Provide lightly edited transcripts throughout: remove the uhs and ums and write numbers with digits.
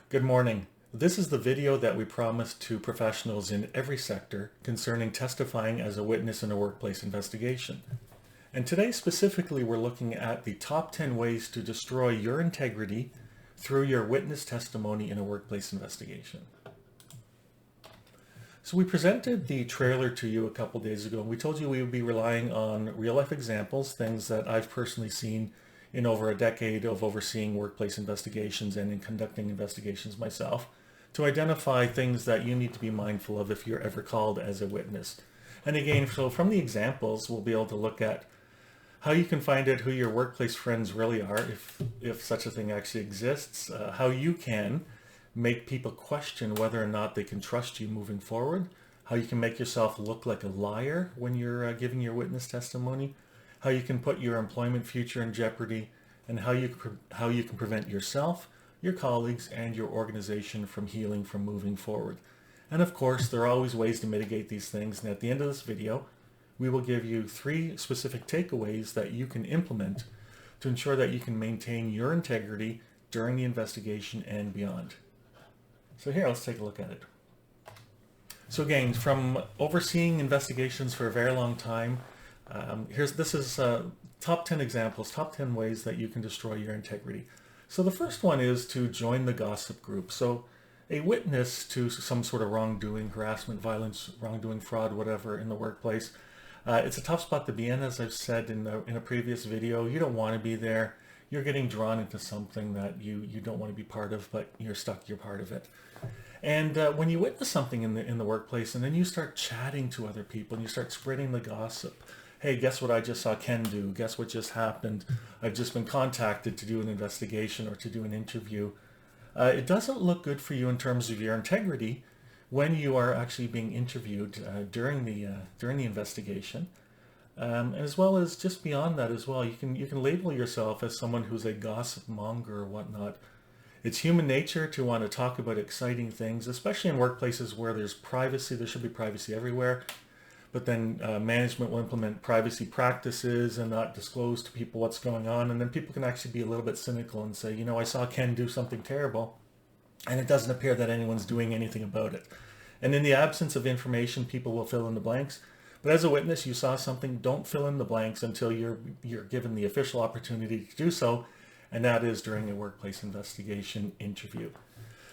Good morning. This is the video that we promised to professionals in every sector concerning testifying as a witness in a workplace investigation. And today specifically we're looking at the top 10 ways to destroy your integrity through your witness testimony in a workplace investigation. So we presented the trailer to you a couple days ago and we told you we would be relying on real life examples, things that I've personally seen in over a decade of overseeing workplace investigations and in conducting investigations myself, to identify things that you need to be mindful of if you're ever called as a witness. And again, so from the examples, we'll be able to look at how you can find out who your workplace friends really are, if such a thing actually exists, how you can make people question whether or not they can trust you moving forward, how you can make yourself look like a liar when you're giving your witness testimony, how you can put your employment future in jeopardy, and how you can prevent yourself, your colleagues, and your organization from healing from moving forward. And of course, there are always ways to mitigate these things. And at the end of this video, we will give you 3 specific takeaways that you can implement to ensure that you can maintain your integrity during the investigation and beyond. So here, let's take a look at it. So again, from overseeing investigations for a very long time, this is top 10 examples, top 10 ways that you can destroy your integrity. So the first one is to join the gossip group. So a witness to some sort of wrongdoing, harassment, violence, wrongdoing, fraud, whatever in the workplace, it's a tough spot to be in. As I've said in a previous video, you don't want to be there. You're getting drawn into something that you don't want to be part of, but you're stuck, you're part of it. And when you witness something in the workplace and then you start chatting to other people and you start spreading the gossip, hey, guess what I just saw Ken do? Guess what just happened? I've just been contacted to do an investigation or to do an interview. It doesn't look good for you in terms of your integrity when you are actually being interviewed during the investigation, as well as just beyond that as well. You can label yourself as someone who's a gossip monger or whatnot. It's human nature to want to talk about exciting things, especially in workplaces where there's privacy. There should be privacy everywhere. But then management will implement privacy practices and not disclose to people what's going on. And then people can actually be a little bit cynical and say, you know, I saw Ken do something terrible, and it doesn't appear that anyone's doing anything about it. And in the absence of information, people will fill in the blanks. But as a witness, you saw something, don't fill in the blanks until you're given the official opportunity to do so, and that is during a workplace investigation interview.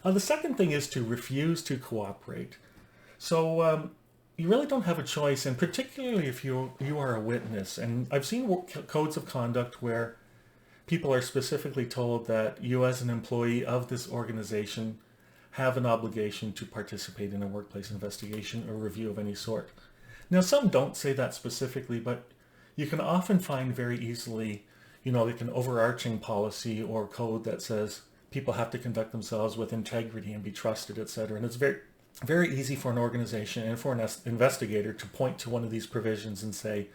The second thing is to refuse to cooperate. So you really don't have a choice, and particularly if you are a witness. And I've seen codes of conduct where people are specifically told that you as an employee of this organization have an obligation to participate in a workplace investigation or review of any sort. Now, some don't say that specifically, but you can often find very easily, like an overarching policy or code that says people have to conduct themselves with integrity and be trusted, etc. And it's very easy for an organization and for an investigator to point to one of these provisions and say,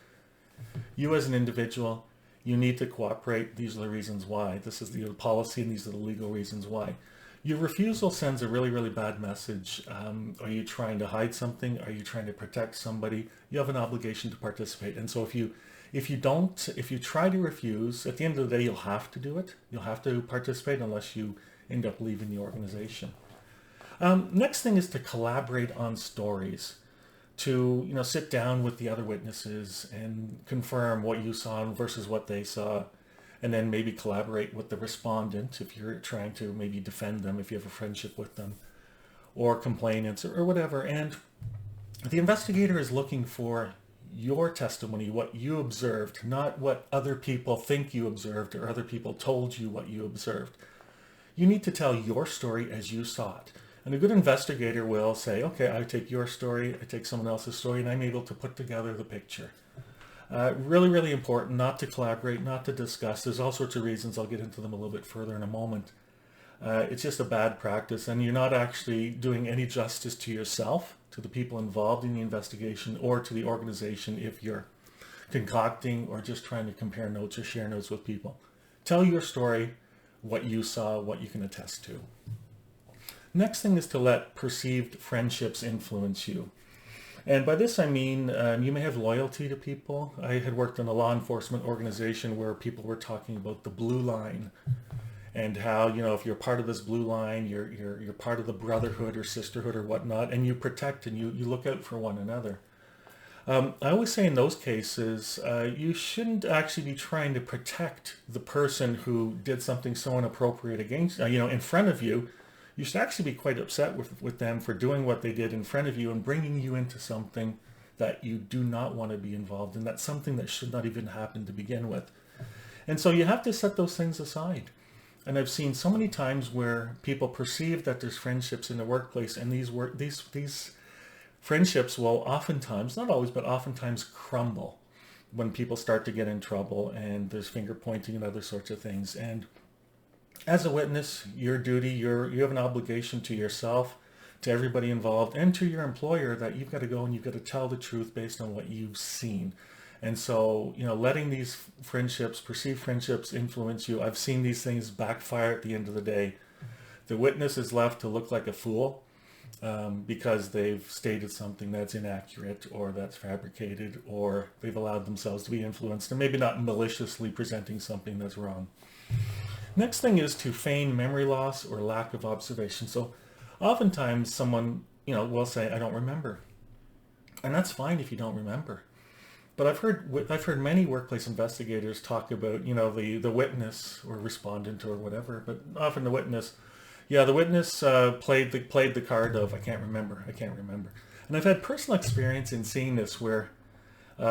you as an individual, you need to cooperate. These are the reasons why. This is the policy and these are the legal reasons why. Your refusal sends a really, really bad message. Are you trying to hide something? Are you trying to protect somebody? You have an obligation to participate. And so if you try to refuse, at the end of the day, you'll have to do it. You'll have to participate unless you end up leaving the organization. Next thing is to collaborate on stories, to sit down with the other witnesses and confirm what you saw versus what they saw, and then maybe collaborate with the respondent if you're trying to maybe defend them, if you have a friendship with them, or complainants or whatever. And the investigator is looking for your testimony, what you observed, not what other people think you observed or other people told you what you observed. You need to tell your story as you saw it. And a good investigator will say, okay, I take your story, I take someone else's story, and I'm able to put together the picture. Really, really important not to collaborate, not to discuss. There's all sorts of reasons. I'll get into them a little bit further in a moment. It's just a bad practice, and you're not actually doing any justice to yourself, to the people involved in the investigation, or to the organization if you're concocting or just trying to compare notes or share notes with people. Tell your story, what you saw, what you can attest to. Next thing is to let perceived friendships influence you. And by this I mean you may have loyalty to people. I had worked in a law enforcement organization where people were talking about the blue line and how, if you're part of this blue line, you're part of the brotherhood or sisterhood or whatnot, and you protect and you look out for one another. I always say in those cases, you shouldn't actually be trying to protect the person who did something so inappropriate against, in front of you. You should actually be quite upset with them for doing what they did in front of you and bringing you into something that you do not want to be involved in. That's something that should not even happen to begin with. And so you have to set those things aside. And I've seen so many times where people perceive that there's friendships in the workplace, and these friendships will oftentimes, not always, but oftentimes crumble when people start to get in trouble and there's finger pointing and other sorts of things. And as a witness, your duty, you have an obligation to yourself, to everybody involved, and to your employer that you've got to go and you've got to tell the truth based on what you've seen. And so, letting these friendships, perceived friendships, influence you, I've seen these things backfire at the end of the day. The witness is left to look like a fool because they've stated something that's inaccurate or that's fabricated, or they've allowed themselves to be influenced and maybe not maliciously presenting something that's wrong. Next thing is to feign memory loss or lack of observation. So oftentimes someone, will say, I don't remember. And that's fine if you don't remember. But I've heard many workplace investigators talk about, the witness or respondent or whatever, but often the witness, played the card of, I can't remember. And I've had personal experience in seeing this where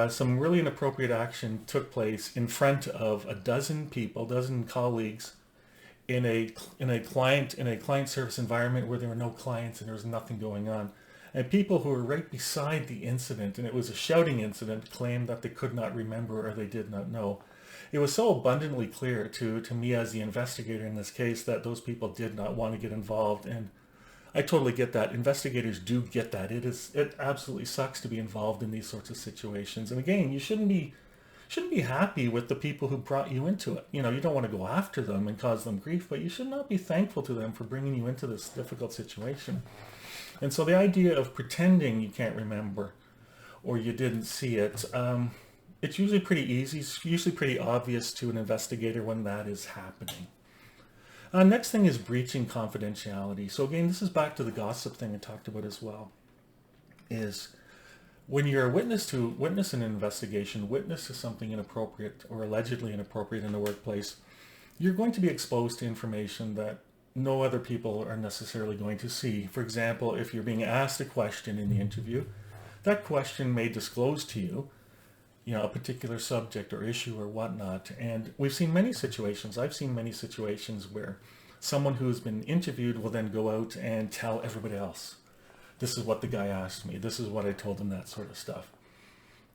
some really inappropriate action took place in front of a dozen colleagues in a client service environment where there were no clients and there was nothing going on. And people who were right beside the incident, and it was a shouting incident, claimed that they could not remember or they did not know. It was so abundantly clear to me as the investigator in this case that those people did not want to get involved. And I totally get that. Investigators do get that. It absolutely sucks to be involved in these sorts of situations. And again, you shouldn't be happy with the people who brought you into it. You don't want to go after them and cause them grief, but you should not be thankful to them for bringing you into this difficult situation. And so the idea of pretending you can't remember or you didn't see it, it's usually pretty easy. It's usually pretty obvious to an investigator when that is happening. Next thing is breaching confidentiality. So again, this is back to the gossip thing I talked about as well, is when you're a witness in an investigation, witness to something inappropriate or allegedly inappropriate in the workplace, you're going to be exposed to information that no other people are necessarily going to see. For example, if you're being asked a question in the interview, that question may disclose to you, a particular subject or issue or whatnot. And I've seen many situations where someone who's been interviewed will then go out and tell everybody else, this is what the guy asked me, this is what I told him, that sort of stuff.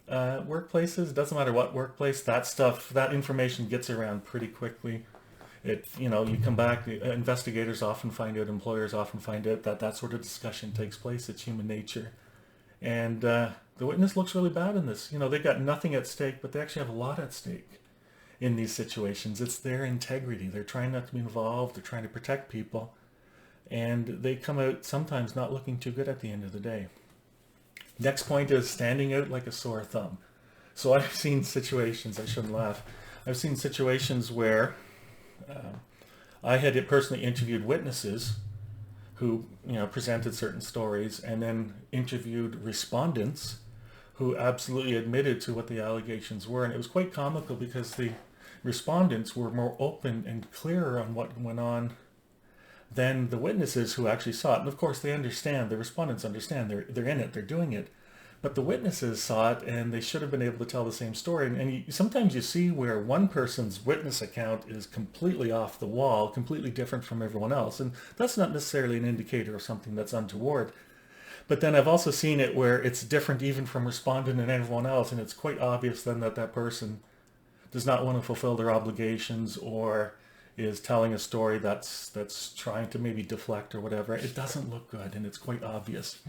Workplaces, doesn't matter what workplace, that information gets around pretty quickly. You come back, investigators often find out, employers often find out that sort of discussion takes place. It's human nature. And the witness looks really bad in this. They've got nothing at stake, but they actually have a lot at stake in these situations. It's their integrity. They're trying not to be involved. They're trying to protect people. And they come out sometimes not looking too good at the end of the day. Next point is standing out like a sore thumb. So I've seen situations, I shouldn't laugh, I've seen situations where I had personally interviewed witnesses who presented certain stories, and then interviewed respondents who absolutely admitted to what the allegations were. And it was quite comical because the respondents were more open and clearer on what went on than the witnesses who actually saw it. And of course they understand, the respondents understand, they're in it, they're doing it. But the witnesses saw it, and they should have been able to tell the same story. And sometimes you see where one person's witness account is completely off the wall, completely different from everyone else. And that's not necessarily an indicator of something that's untoward. But then I've also seen it where it's different even from respondent and everyone else. And it's quite obvious then that person does not want to fulfill their obligations, or is telling a story that's trying to maybe deflect or whatever. It doesn't look good, and it's quite obvious.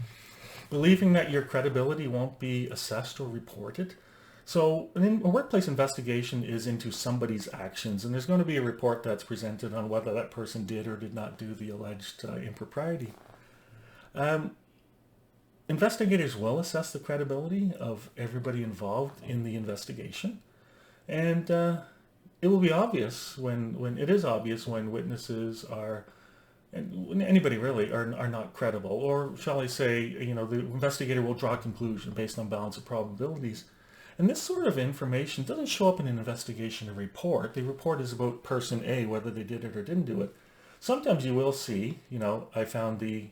Believing that your credibility won't be assessed or reported. So a workplace investigation is into somebody's actions, and there's going to be a report that's presented on whether that person did or did not do the alleged impropriety. Investigators will assess the credibility of everybody involved in the investigation, and it will be obvious when it is obvious when witnesses are, and when anybody really are not credible, or shall I say, the investigator will draw a conclusion based on balance of probabilities. And this sort of information doesn't show up in an investigation or report. The report is about person A, whether they did it or didn't do it. Sometimes you will see, I found the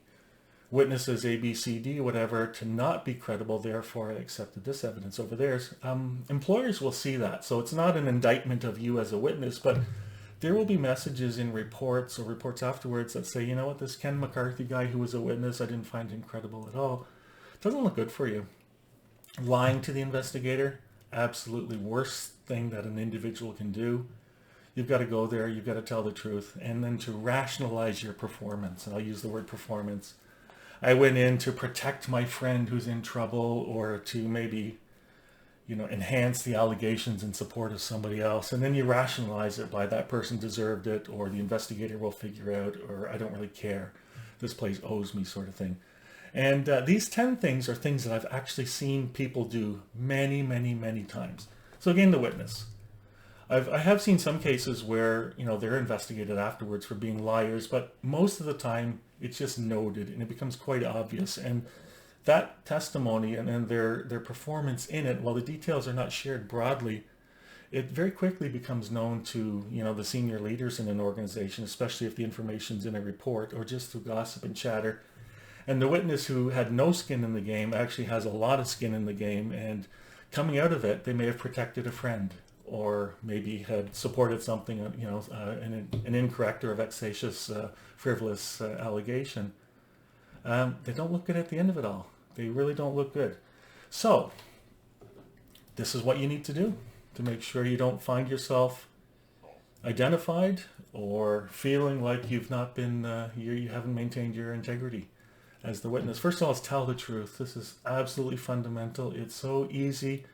witnesses A, B, C, D, whatever, to not be credible, therefore I accepted this evidence over theirs. Employers will see that. So it's not an indictment of you as a witness, but there will be messages in reports or reports afterwards that say, you know what, this Ken McCarthy guy who was a witness, I didn't find him credible at all. It doesn't look good for you. Lying to the investigator, absolutely worst thing that an individual can do. You've got to go there, you've got to tell the truth, and then to rationalize your performance. And I'll use the word performance. I went in to protect my friend who's in trouble, or to maybe, enhance the allegations in support of somebody else. And then you rationalize it by that person deserved it, or the investigator will figure out, or I don't really care. This place owes me, sort of thing. And these 10 things are things that I've actually seen people do many, many, many times. So again, the witness. I have seen some cases where, they're investigated afterwards for being liars, but most of the time it's just noted and it becomes quite obvious. And that testimony and their performance in it, while the details are not shared broadly, it very quickly becomes known to, the senior leaders in an organization, especially if the information's in a report or just through gossip and chatter. And the witness who had no skin in the game actually has a lot of skin in the game, and coming out of it, they may have protected a friend, or maybe had supported something, an incorrect or vexatious, frivolous allegation. They don't look good at the end of it all. They really don't look good. So, this is what you need to do to make sure you don't find yourself identified or feeling like you've not been, you haven't maintained your integrity as the witness. First of all, is tell the truth. This is absolutely fundamental. It's so easy,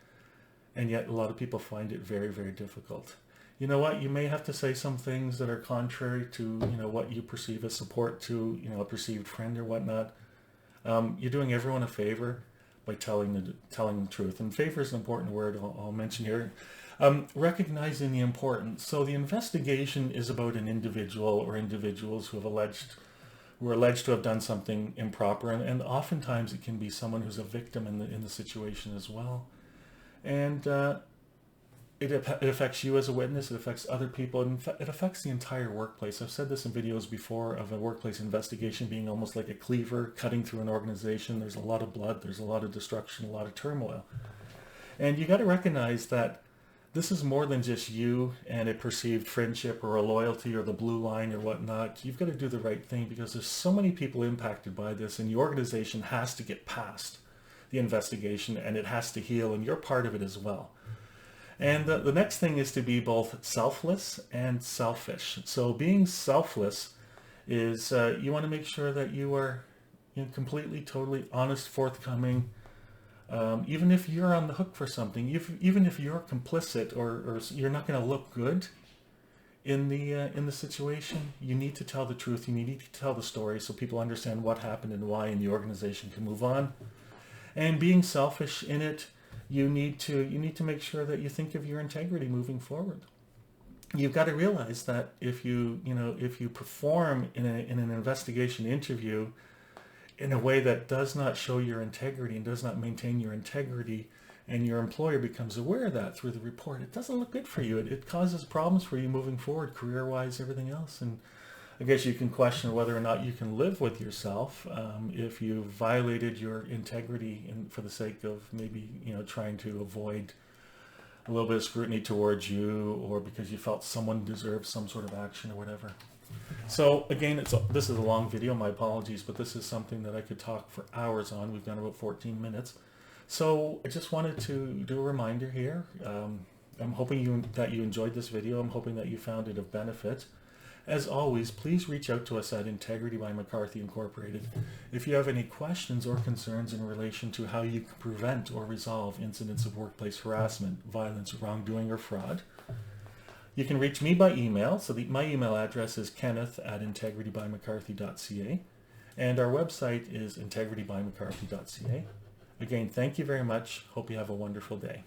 and yet a lot of people find it very, very difficult. You know what? You may have to say some things that are contrary to, what you perceive as support to, a perceived friend or whatnot. You're doing everyone a favor by telling the truth. And favor is an important word I'll mention here. Recognizing the importance. So the investigation is about an individual or individuals who are alleged to have done something improper, and oftentimes it can be someone who's a victim in the situation as well. And it affects you as a witness, it affects other people, and it affects the entire workplace. I've said this in videos before of a workplace investigation being almost like a cleaver cutting through an organization. There's a lot of blood, there's a lot of destruction, a lot of turmoil. And you got to recognize that this is more than just you and a perceived friendship or a loyalty or the blue line or whatnot. You've got to do the right thing, because there's so many people impacted by this, and the organization has to get past the investigation and it has to heal, and you're part of it as well. And the next thing is to be both selfless and selfish. So being selfless is you want to make sure that you are completely, totally honest, forthcoming. Even if you're on the hook for something, even if you're complicit or you're not going to look good in the situation, you need to tell the truth. You need to tell the story so people understand what happened and why, and the organization can move on. And being selfish in it, you need to make sure that you think of your integrity moving forward. You've got to realize that if you perform in an investigation interview in a way that does not show your integrity and does not maintain your integrity, and your employer becomes aware of that through the report, it doesn't look good for you. It causes problems for you moving forward, career-wise, everything else. And I guess you can question whether or not you can live with yourself if you violated your integrity for the sake of maybe trying to avoid a little bit of scrutiny towards you, or because you felt someone deserved some sort of action or whatever. So again, this is a long video, my apologies, but this is something that I could talk for hours on. We've done about 14 minutes. So I just wanted to do a reminder here. I'm hoping that you enjoyed this video. I'm hoping that you found it of benefit. As always, please reach out to us at Integrity by McCarthy Incorporated if you have any questions or concerns in relation to how you can prevent or resolve incidents of workplace harassment, violence, wrongdoing, or fraud. You can reach me by email. So my email address is kenneth@integritybymccarthy.ca, and our website is integritybymccarthy.ca. Again, thank you very much. Hope you have a wonderful day.